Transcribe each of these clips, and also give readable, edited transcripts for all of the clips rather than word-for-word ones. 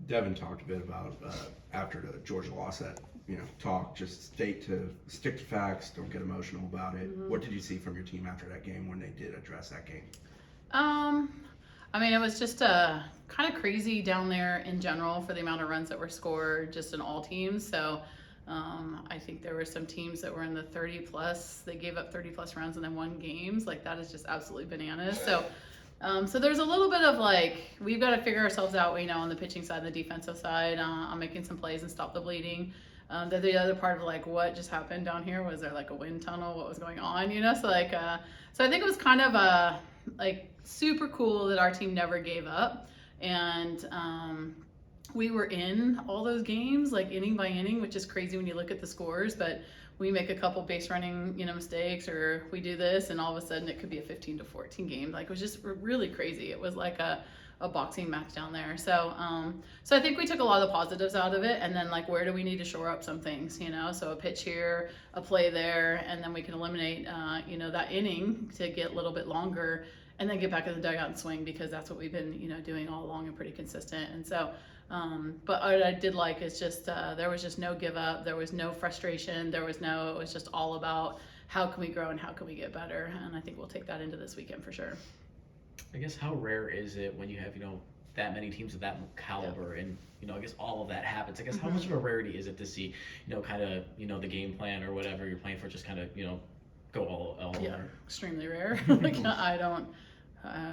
Devin talked a bit about after the Georgia loss that talk, just stick to facts, don't get emotional about it. Mm-hmm. What did you see from your team after that game when they did address that game? I mean, it was just kind of crazy down there in general for the amount of runs that were scored just in all teams. So I think there were some teams that were in the 30 plus. They gave up 30 plus runs and then won games. Like, that is just absolutely bananas. So there's a little bit of like, we've got to figure ourselves out, on the pitching side and the defensive side on making some plays and stop the bleeding. The other part of like what just happened down here, was there like a wind tunnel? What was going on? So like, so I think it was kind of like super cool that our team never gave up, and we were in all those games like inning by inning, which is crazy when you look at the scores. But we make a couple base running mistakes, or we do this, and all of a sudden it could be a 15-14 game. Like, it was just really crazy. It was like a boxing match down there. So so I think we took a lot of the positives out of it, and then like, where do we need to shore up some things, so a pitch here, a play there, and then we can eliminate that inning to get a little bit longer, and then get back in the dugout and swing, because that's what we've been doing all along and pretty consistent. And so but what I did like is just there was just no give up, there was no frustration, it was just all about how can we grow and how can we get better. And I think we'll take that into this weekend for sure. I guess, how rare is it when you have, that many teams of that caliber, and, I guess all of that happens. I guess, how much of a rarity is it to see, kind of, the game plan or whatever you're playing for just kind of, go all over? Extremely rare. Like, I don't,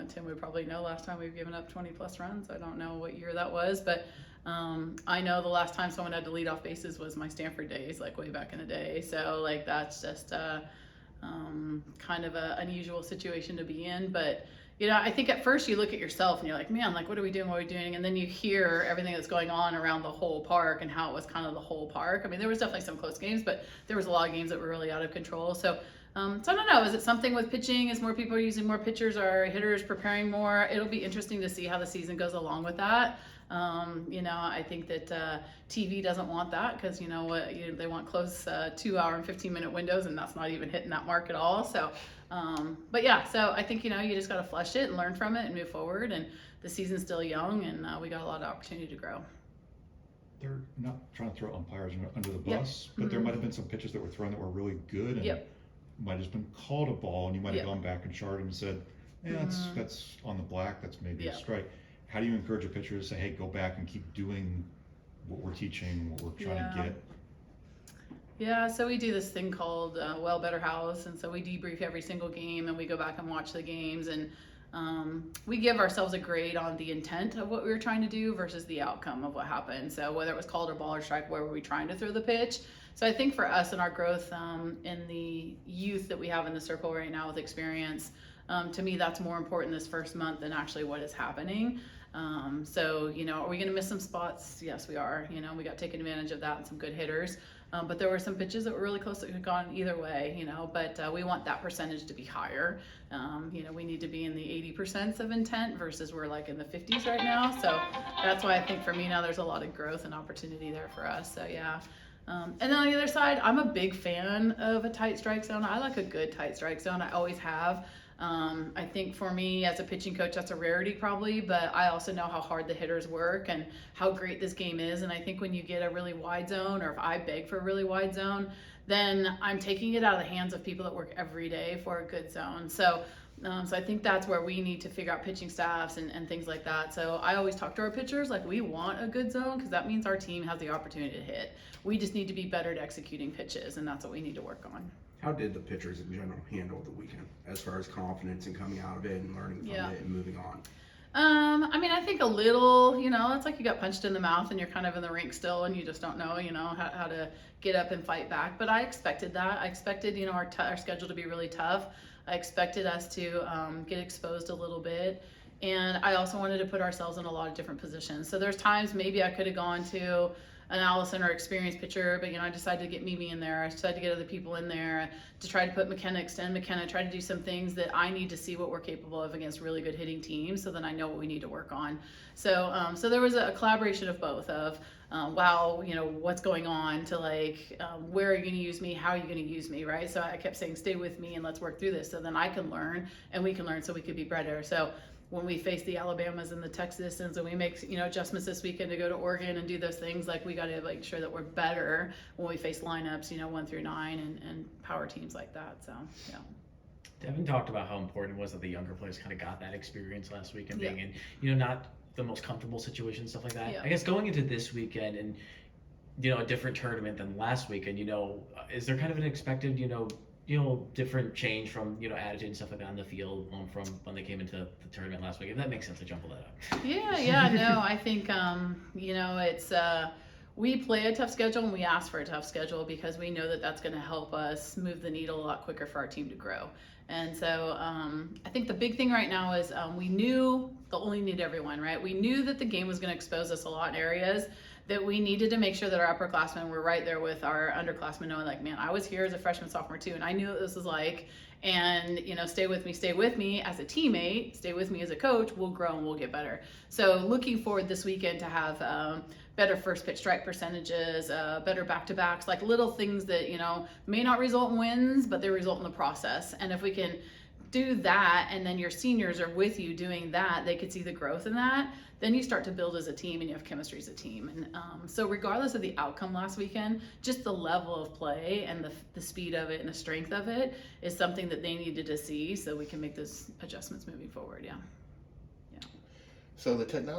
Tim would probably know last time we've given up 20 plus runs. I don't know what year that was, but I know the last time someone had to lead off bases was my Stanford days, like way back in the day. So like, that's just kind of an unusual situation to be in. But I think at first you look at yourself and you're like, man, like, what are we doing? And then you hear everything that's going on around the whole park and how it was kind of the whole park. I mean, there was definitely some close games, but there was a lot of games that were really out of control. So I don't know, is it something with pitching? Is more people using more pitchers? Are hitters preparing more? It'll be interesting to see how the season goes along with that. I think that TV doesn't want that, because they want close 2 hour and 15-minute windows, and that's not even hitting that mark at all. So but yeah, so I think you just got to flush it and learn from it and move forward, and the season's still young, and we got a lot of opportunity to grow. They're not trying to throw umpires under the bus, but there might have been some pitches that were thrown that were really good, and might have just been called a ball, and you might have gone back and charted and said, that's on the black, that's maybe a strike. How do you encourage a pitcher to say, hey, go back and keep doing what we're teaching, what we're trying to get? Yeah, so we do this thing called Well Better House, and so we debrief every single game, and we go back and watch the games, and we give ourselves a grade on the intent of what we were trying to do versus the outcome of what happened. So whether it was called a ball or strike, where were we trying to throw the pitch? So I think for us and our growth in the youth that we have in the circle right now with experience, to me, that's more important this first month than actually what is happening. So, are we going to miss some spots? Yes, we are. We got taken advantage of that and some good hitters. But there were some pitches that were really close that could have gone either way, but we want that percentage to be higher. We need to be in the 80% of intent versus we're like in the 50s right now. So that's why I think for me now there's a lot of growth and opportunity there for us. So yeah. And then on the other side, I'm a big fan of a tight strike zone. I like a good tight strike zone. I always have. I think for me as a pitching coach, that's a rarity probably, but I also know how hard the hitters work and how great this game is. And I think when you get a really wide zone, or if I beg for a really wide zone, then I'm taking it out of the hands of people that work every day for a good zone. So I think that's where we need to figure out pitching staffs and things like that. So I always talk to our pitchers, like, we want a good zone, because that means our team has the opportunity to hit. We just need to be better at executing pitches, and that's what we need to work on. How did the pitchers in general handle the weekend as far as confidence and coming out of it and learning from it and moving on? I mean, I think a little, it's like you got punched in the mouth and you're kind of in the rink still and you just don't know, how to get up and fight back. But I expected that. I expected, our schedule to be really tough. I expected us to get exposed a little bit. And I also wanted to put ourselves in a lot of different positions. So there's times maybe I could have gone to an Allison or experienced pitcher, but I decided to get Mimi in there. I decided to get other people in there to try to put McKenna, extend McKenna, try to do some things that I need to see what we're capable of against really good hitting teams, so then I know what we need to work on. So so there was a collaboration of both, of wow, what's going on, to like, where are you going to use me? How are you going to use me, right? So I kept saying, stay with me and let's work through this, so then I can learn and we can learn so we could be better. So when we face the Alabamas and the Texas, and we make, adjustments this weekend to go to Oregon and do those things, like we got to make sure that we're better when we face lineups, 1 through 9 and power teams like that. So, yeah. Devin talked about how important it was that the younger players kind of got that experience last week and being in, not the most comfortable situations, stuff like that. Yeah. I guess going into this weekend and, a different tournament than last weekend, is there kind of an expected, different change from, attitude and stuff like that on the field from when they came into the tournament last week? If that makes sense, I jumble that up. Yeah, no, I think, it's, we play a tough schedule and we ask for a tough schedule because we know that that's going to help us move the needle a lot quicker for our team to grow. And so I think the big thing right now is we knew the only need everyone, right? We knew that the game was going to expose us a lot in areas that we needed to make sure that our upperclassmen were right there with our underclassmen, knowing like, man, I was here as a freshman, sophomore too, and I knew what this was like. And, stay with me as a teammate, stay with me as a coach, we'll grow and we'll get better. So looking forward this weekend to have better first pitch strike percentages, better back-to-backs, like little things that, may not result in wins, but they result in the process. And if we can do that, and then your seniors are with you doing that, they could see the growth in that, then you start to build as a team and you have chemistry as a team. And so regardless of the outcome last weekend, just the level of play and the speed of it and the strength of it is something that they needed to see so we can make those adjustments moving forward. Yeah. So the technology